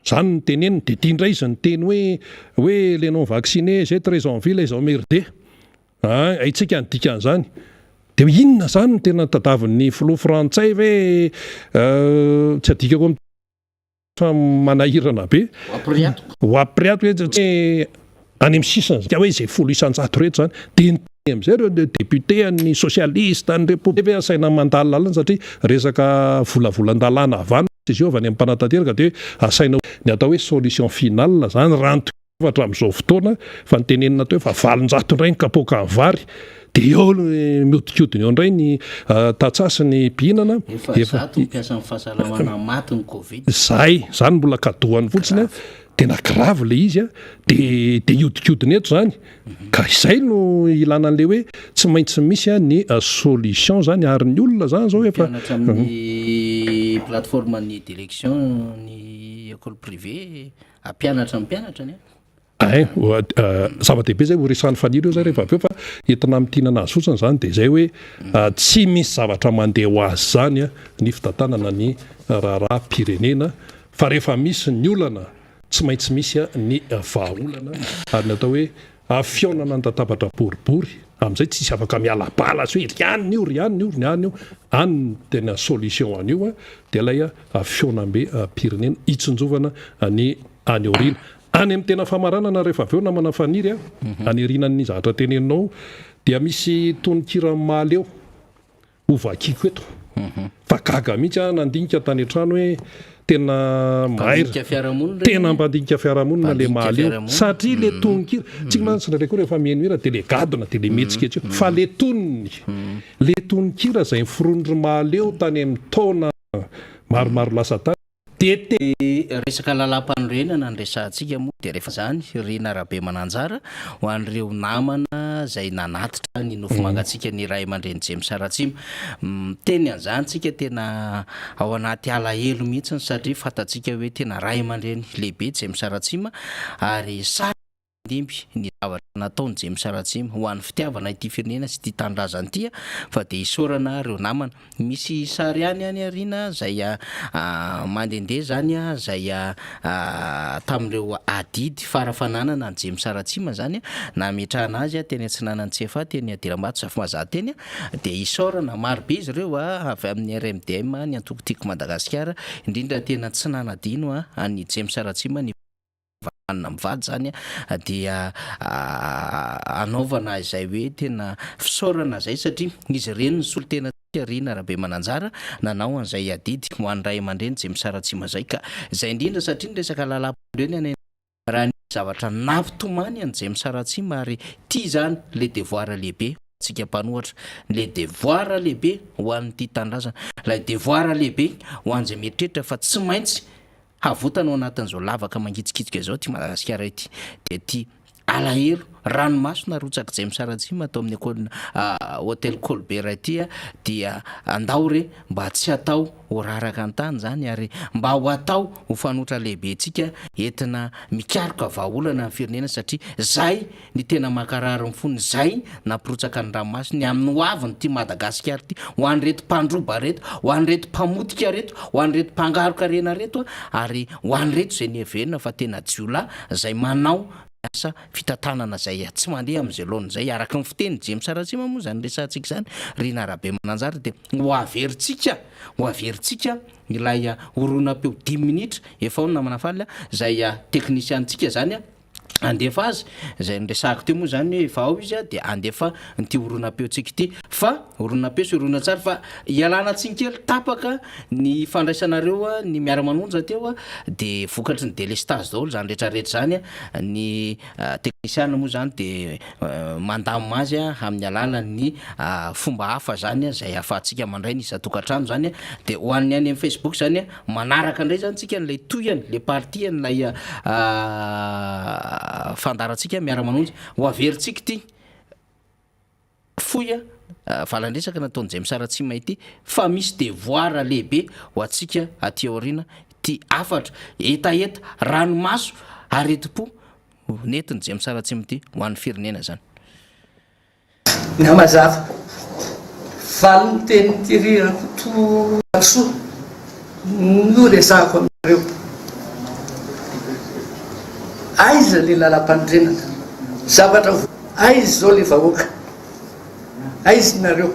zany ny teneniny de tia indray izy ny teny hoe le non vacciné zay 13 janvier les emmerdés aitsika ny dikan'izany de inona zany ny tena tadavin'ny filoha frantsay ve tsy adikako manahirana be ho apriato hoe any amin'ny sisiny hoe izay folo isan-jato rehetra zany de am'izay ireo député ny socialiste ny république asaina mandalo lalana satria resaka volavolan-dalàna avana izy io avy any amin'ny mpanatanteraka de asaina ny atao hoe solution finale zany raha nytovatra amin'izao fotoana fa nytenenina teo fa 700 indray ny kapoka ny vary de eo miodikodiny eo indray ny tatsasiny mpihinana zay zany mbola kadohany fotsiny tena grave le izy de iodikodiny eto zany ka izay no ilana an'le hoe tsy maintsy misy ny solution zany ary ny olona zany zao efa amin'ny plateforme ny d'élection ny école privée ampianatra mpianatra ny zava-dehibe zay ho resan'ny faniry eo zay rehefa aveo fa entina mitinana azy fotsiny zany de zay hoe tsy misy zavatra mandeha ho azy zany ny fitantanana ny raharaham-pirenena fa rehefa misy ny olana tsy maintsy misy ny vahaolana ary natao hoe afionana ny tatabatra boribory amin'izay tsisy afaka mialabala sy hoe rianio any tena solution an'io de ilay afionambe pirenena itsinjovana ny any orina any amin'ny tena famaranana rehefa aveo namana faniry any rinan'ny zavatra teneninao dia misy tonikira maly eo ovakiko eto fa gaga mihitsy nandinika tany an-trano hoe tena maira tena mpandinika fiarahamonina le maly eo satria le tonikira tsika mantsy rekoa rehefa mienohira de le gadona de le metsika etsy fa le tonikira zay miforonindry maly eo tany amin'ny taona maromaro lasa tany de resaka lalam-panorenana ny resantsika moa de rehefa zany Rina Rabe Mananjara ho an'ireo namana zay nanatitra ny nofo mangatsika ny ray aman-dreny James Ratsima teny an'izany tsika tena ao anaty alahelo mihitsy satria fatatsika hoe tena ray aman-dreny lehibe James Ratsima ary dimby ny zavatra nataony James Ratsima ho an'ny fitiavana ity firenena sy ity tanindrazana ity fa de isorana ireo namana misy sary any arina zay mandendeha zany zay tamin'ireo adidy farafananana ny James Ratsima zany nametrahana azy teny Antsinanana Tsefa teny Adirambato Safimazaha teny de isorana marobe izy ireo avy amin'ny RMDM ny antokotiko Madagasikara indrindra tena tsy nanadino any James Ratsima ny mivady zany dia anaovana izay hoe tena fisaorana zay satria izy ireny ny solotena Rina Rabe Mananjara nanao an'izay adidy ho an'ny ray aman-dreny James Ratsima zay ka izay indrindra satria ny resaka lalam-pandreny raha ny zavatra nampitomany any James Ratsima ary tia zany le devoir lehibe tsika mpanohatra le devoir lehibe ho an'ity tanindrazana la devoir lehibe ho an'izay mieritreritra fa tsy maintsy havotana ao anatin'izao lavaka mangitsikitsika zao ty Madagasikara ity de ty alahelo ranomaso narotsaka James Ratsima atao amin'ny hôtel Colbert ity dia andao mba tsy atao ho raraka an-tany zany ary mba ho atao ho fanotra lehibe tsika entina mikaroka vahaolana amin'ny firenena satria zay ny tena makarary fony zay nampirotsaka ny ranomaso ny amin'ny hoaviny ty Madagasikara ty ho an'reto mpandroba reto ho an'reto mpamotika reto ho an'reto mpangaroka rena reto ary ho an'reto zay ny heverina fa tena jiola zay manao asa fitantanana zay tsy mandeha amin'izay laona zay araka ny fiteny James Ratsima moa zany resantsika zany Rina Rabe Mananjara de ho averitsika ilay oronam-peo 10 minitra efa ao namana faly zay teknisiantsika zany andefa azy zay nresahako teo moa zany efa ao izy de andefa nyty oronam-peo tsika ity fa oronam-peo sy orona tsara fa ialana tsinkely tapaka ny fandraisanareo ny Miara Manonja teo de vokatry ny délestage daholo zany rehetrarehetra zany ny teknisiana moa zany de mandamina azy amin'ny alalan'ny fomba hafa zany zay ahafahantsika mandray ny isan-tokantrano zany de ho an'ny any amin'ny Facebook zany manaraka indray zany tsika n'lay toyany le partie n'lay fandarantsika Miara Manonja ho averitsika ty foya valandresaka nataony James Ratsima ity fa misy devoir lehibe ho atsika aty aorina ty afatra etaeta ranomaso areti-po netiny James Ratsima ty ho an'ny firenena zany namazava valony teny tirirako to soa no resahako aminareo aiza le lalam-pandrenana zavatra aiza zao le vahoaka aiza nareo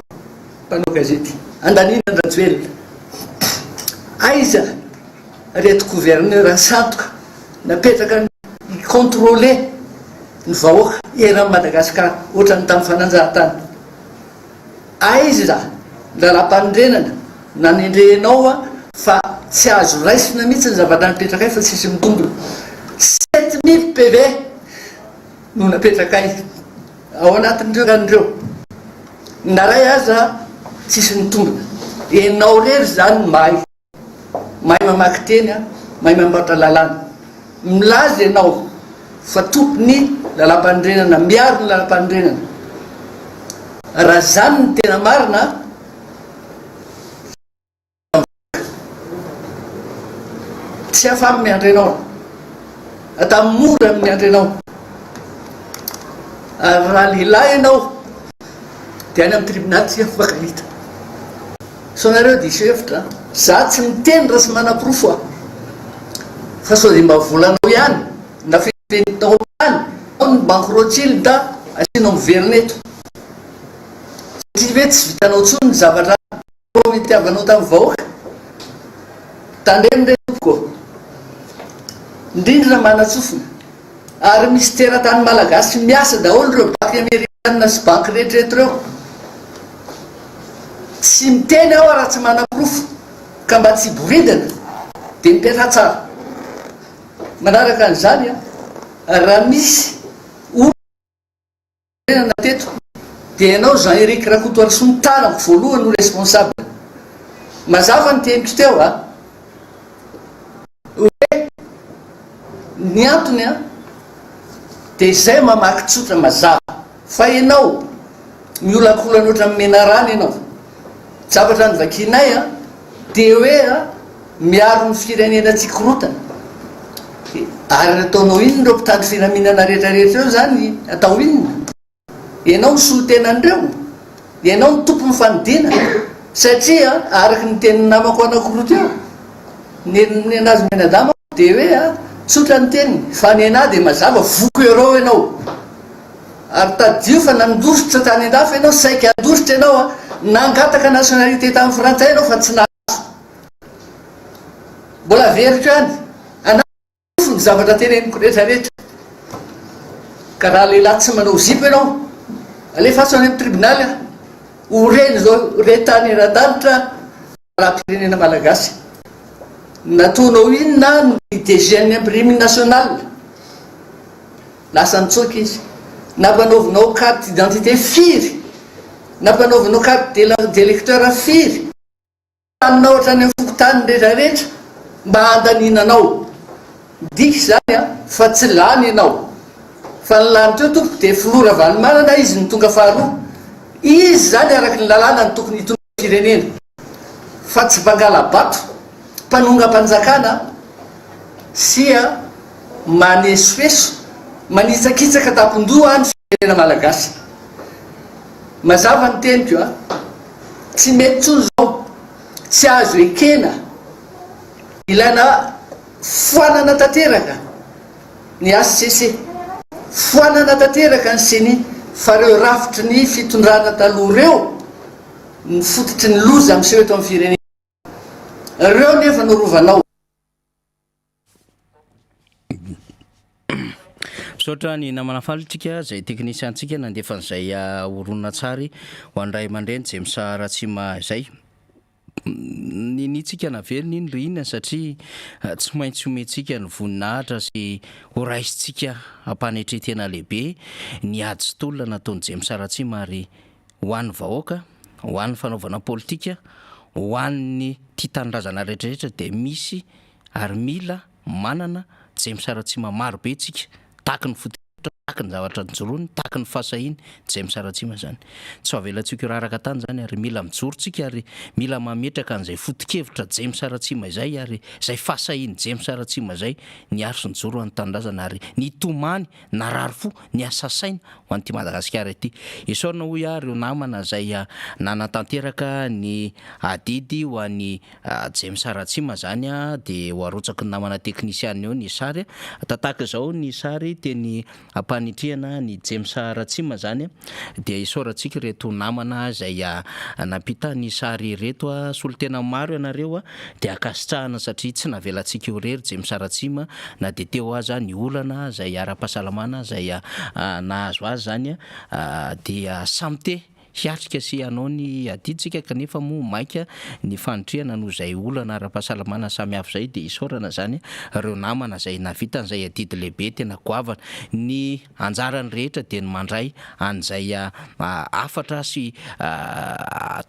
mpanao gazety andanina andrajoelona aiza reto gouverneur santoka napetraka icontrôler ny vahoaka eran'ny Madagasikara ohatrany tamin'ny fananjahantany aiza lalam-pandrenana nanendrehnao fa tsy azo raisina mihitsy ny zavatra napetraka fa tsisy mitombona 7000 PV no napetraka ao anatin'ireo naray aza tsisy mitombona enao rery zany mahay mamaky teny mahay mamboatra lalàna milaza enao fa tompony lalam-pandrenana miaro ny lalam-pandrenana raha zany ny tena marina tsy afamy miandry anao atao mora miandry anao ary raha lehilahy ianao dia any amin'ny tribunal tsy afaka hita so nareo diso hevitra za tsy miteny raha sy manam-porofo fa sao dia mba volanao ihany na fenitao ihany ny bankrotilda asianao miverina eto satria ve tsy vitanao tsony ny zavatra mitiavanao tamin'ny vahoaka tandremindre tompoko indrindra manatsofina ary misy teratany malagasy miasa daholo ireo banky amerikanina sy banky rehetrarehetra reo tsy miteny aho raha tsy manam-porofo ka mba tsy boridana dia mipetra tsara manaraka an'izany raha misy olona teto dia ianao Jean-Éric Rakotoary Sontanako voalohany no responsable mazava ny teniko teo hoe ny antony dia izay mamaky tsotra mazava fa ianao miolakolana oatra mena rano ianao zavatra ny vakinay dia hoe miaro ny firenena tsikorotana ary ataonao inona reo mpitandro filaminana rehetrarehetra eo zany atao inona ianao misolo tenan'ireo ianao ny tompo ny fanodina satria araky ny tenin'ny namako anakoroto eo ny anazy menadama dia hoe tsotra ny teniny fa ny anahy dia mazava voko euro ianao ary tadio fa nandositra tany an-dafa ianao saika andositra ianao nangataka nationalité tamin'ny frantsay ianao fa tsy nahazo mbola veritra any anafony zavatra teneniko rehetrarehetra ka raha lehilahy tsy manao zipo ianao alefaso any amin'ny tribunal oreny zao retany era-danitra raha-pirenena malagasy nataonao inona ny DG-ny imprimé national lasa nitsoaka izy nampanaovinao carte d'identité firy nampanaovinao carte d'électeur firy taninao ohatrany amin'ny fokotany rehetrarehetra mba handaninanao diky zany fa tsy lany ianao fa ny lany teo tompoko dia filora vanomanana izy ny tonga faharoa izy zany araky ny lalàna ny tokony hitonga firenena fa tsy bangala-bato mpanonga-panjakana sia manesoeso manitsakitsaka tampon-doha ny firenena malagasy mazava ny teniko tsy mety tsony zao tsy azo ekena ilaina foanana tanteraka ny HCC foanana tanteraka ny seny fa reo rafitry ny fitondrana taloha reo ny fototry ny loza miseho eto amin'ny firenena reo nefa norovanao misaotra ny namana falitsika zay teknisiantsika nandefa n'izay oronina tsary ho andray aman-dreny Jemsa Ratsima izay nitsika navelony iny ry inona satria tsy maintsy omentsika ny voninahitra sy ho raisitsika hampanetretena lehibe ny ady sy tolona nataony Jemsa Ratsima ary ho an'ny vahoaka ho an'ny fanaovana politika ho an'ny tia tanindrazana rehetrarehetra dia misy ary mila manana Jemsa Ratsima marobe tsika taky ny fototra tahaky ny zavatra njoroany tahaky ny fahasahiny zay misaratsima zany tsy avelantsika raraka tany zany ary mila mijorontsika ary mila mametraka an'izay foto-kevitra je misaratsima izay ary zay fahasahiny je misaratsima zay ny aro sy ny joro any tandrazana ary ny tomany narary fo ny asasaina ho an'ity Madagasikara ity isaorina hoy ah reo namana zay nanatanteraka ny adidy ho an'ny je misaratsima zany a de ho arotsaky ny namana teknisiana eo ny sary tataka zao ny sary teny ampanitrihana ny je misaratsima zany dia isaorantsika reto namana zay napita ny sary reto solo tena maro ianareo dia akasitrahana satria tsy navelantsika eo rery je misaratsima na de teo aza ny olana zay ara-pahasalamana zay nahazo azy zany dia samte hiatrika sy anao ny adiditsika kanefa mo maika ny fanitrihana no zay olana ara-pahasalamana samy hafa zay de isaorana zany reo namana zay navita n'izay adidy lehibe tena goavana ny anjarany rehetra de ny mandray an'izay afatra sy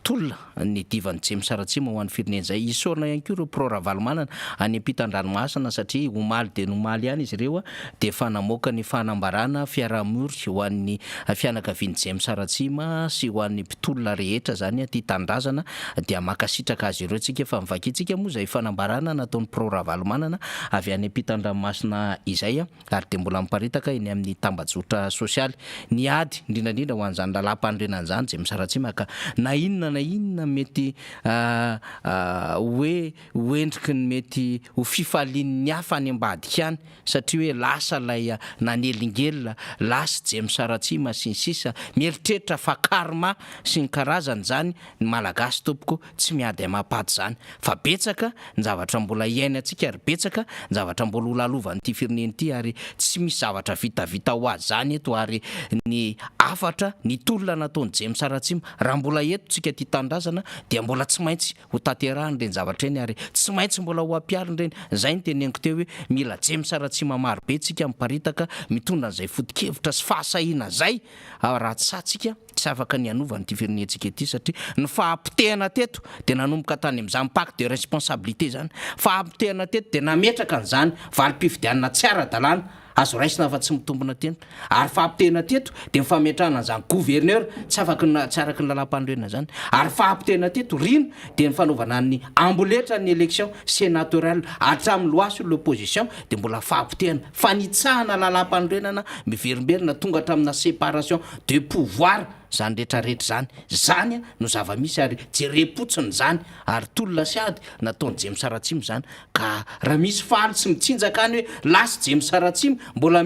tolona ny divan'ny je misaratsima ho an'ny firenena zay isaorina ihany koa reo prora-valomanana any ampitan-dranomasina satria omaly de nomaly ihany izy ireo de fa namoaka ny fanambarana fiarahamory ho an'ny fianakaviany je misaratsima sy ho an'ny mpitolona rehetra zany ty tandrazana dia makasitraka azy ireo tsika fa mivakitsika moa zay fanambarana nataon'ny prora-valomanana avy any ampitan-dranomasina izay ary de mbola miparitaka eny amin'ny tambajotra sosialy ny ady indrindrandrindra ho an'izany lalam-pandrenana zany je misaratsima ka na inona mety hoe hoendriky ny mety ho fifalian'ny hafa any ambadika any satria hoe lasa lay nanelingelona lasa je misaratsima sy ny sisa mieritreritra fa karma sy ny karazany zany ny malagasy tompoko tsy miady amapaty zany fa betsaka ny zavatra mbola iainantsika ary betsaka ny zavatra mbola holalovan'ity firenena ity ary tsy misy zavatra vitavita ho azy zany eto ary ny afatra ny tolona nataony je misaratsima raha mbola eto tsika ty tandrazana dia mbola tsy maintsy ho tanterahany reny zavatra eny ary tsy maintsy mbola ho ampiariny reny zay ny teneniko teo hoe mila je misaratsima maro be tsika miparitaka mitondra an'izay foto-kevitra sy fahasahiana zay raha tsy satsika tsy afaka ny anovany ty firenentsika ety satria ny fahampitehana teto de nanomboka tany am'izany pacte de responsabilité zany fahampitehana teto de nametraka an'izany valim-pifidianana tsy ara-dalàna azo raisina fa tsy mitombona tena ary fahampitehana teto de mifametrahana an'izany gouverneur tsy araky ny lalam-pandroena zany ary fahampitehana teto rino de ny fanaovana ny amboletra ny élection sénatoriale hatramin'ny loasy l'opposition de mbola fahampitehana fanitsahana lalam-pandroenana miverimberina tonga hatramina séparation de pouvoir zany rehetrarehetra zany no zava-misy ary jerepotsiny zany ary tolona sy ady nataony je misaratsima zany ka raha misy faly sy mitsinjaka any hoe lasy je misaratsima mbola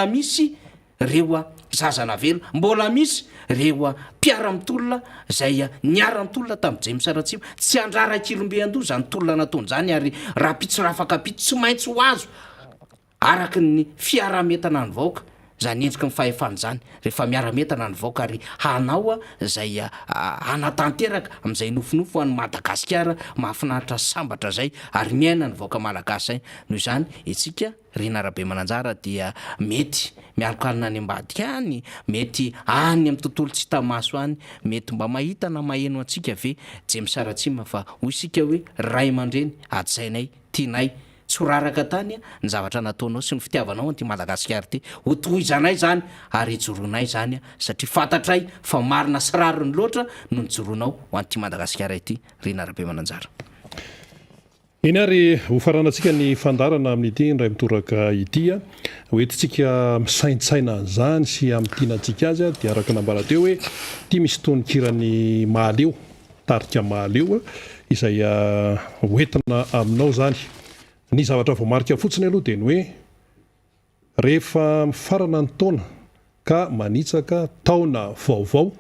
misy reo zazana velo mbola misy reo mpiara-mitolona zay niara-mitolona tamin'ny je misaratsima tsy andrarak'ilombe-ando zany tolona nataony zany ary raha pitsorafaka pito tsy maintsy ho azo araky ny fiarametana ny vaoka zany endriky ny fahefany zany rehefa miara-metana ny vaoka ary hanao zay anatanteraka am'izay nofinofo ho an'ny Madagasikara mahafinaritra sambatra zay ary miaina ny vaoka malagasy ay noho izany itsika Rina Rabe Mananjara dia mety mialokalina any ambadika any mety any amin'ny tontolo tsy tamaso any mety mba mahita na maheno antsika ve je misaratsima fa hoy isika hoe ray aman-dreny ajainay tianay tsy raraka tany ny zavatra nataonao sy ny fitiavanao anty Madagasikara ty ho tohizanay zany ary ijoroanay zany satria fantatray fa marina sy rariny loatra no nijoroanao ho anty Madagasikara ity. Rina Rabe Mananjara. Eny ary ho faranantsika ny fandarana amin'ity ndray mitoraka ity hoentitsika misaintsaina an'izany sy amin'ntinantsika azy dia araka nambara teo hoe ity misy tononkirany mahaleo tarika mahaleo izay hoentina aminao zany. Ny zavatra voamarika fotsiny aloha dia ny hoe rehefa mifarana ny taona ka manitsaka taona vaovao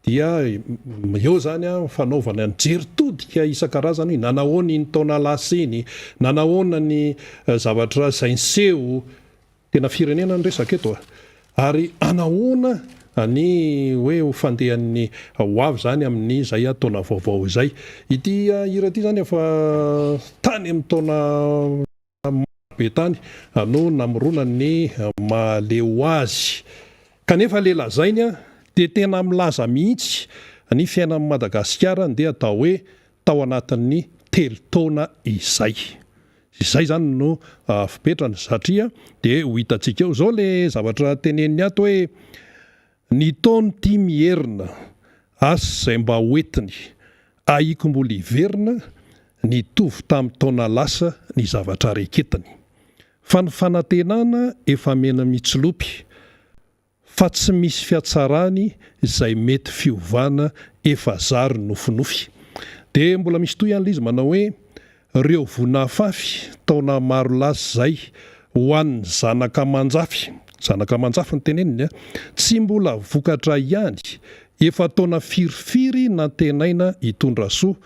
dia eo zany fanaovana ny jeritodika isan-karazany nanahoana ny taona lasiny nanahoana ny zavatra zay niseho tena firenena ny resaka eto ary anahoana ny hoe fandehan'ny ho avy zany amin'ny zay taona vaovao izay ity hira ity zany efa tany amin'ny taona be tany no namorona ny maleo azy kanefa le lazainy dia tena milaza mihitsy ny fiainan'ny Madagasikara dia atao hoe tao anatin'ny telo taona izay Izay zany no fipetrany satria dia ho hitantsika eo zao le zavatra teneniny ato hoe ny taony tia mierina asa izay mba hoentiny aiko mbola hiverina ny tovy tamin'ny taona lasa ny zavatra reketiny fa ny fanantenana efa mena mitsilopy fa tsy misy fiatsarany izay mety fiovana efa zary nofinofy. Dia mbola misy toy ihany izy manao hoe ireo vonafafy taona maro lasa zay ho an'ny zanaka manjafy ny teneniny tsy mbola vokatra ihany efa taona firifiry nantenaina hitondra soa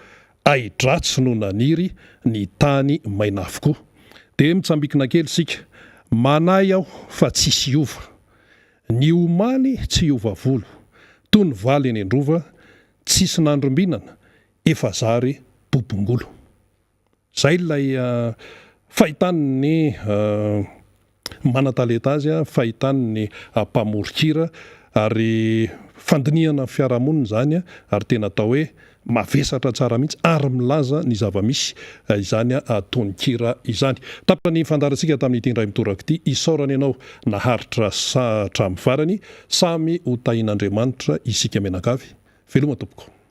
aidratsy no naniry ny tany maina avokoa. Dia mitsambikina kely sika manay aho fa tsisy hiova ny omaly tsy hiova volo toy ny valy eny androva tsisy nandrombinana efa zary bobongolo. Zay ilay fahitany ny manan-talenta azy fahitany ny mpamorokira ary fandinihana fiarahamonina zany ary tena atao hoe mavesatra tsara mihitsy ary milaza ny zava-misy izany tononkira izany. Tapitra ny fandarantsika tamin'ity indray mitoraka ity isaorana ianao naharitra hatramin'ny farany samy ho tahin'Andriamanitra isika menakavy. Veloma tompoko.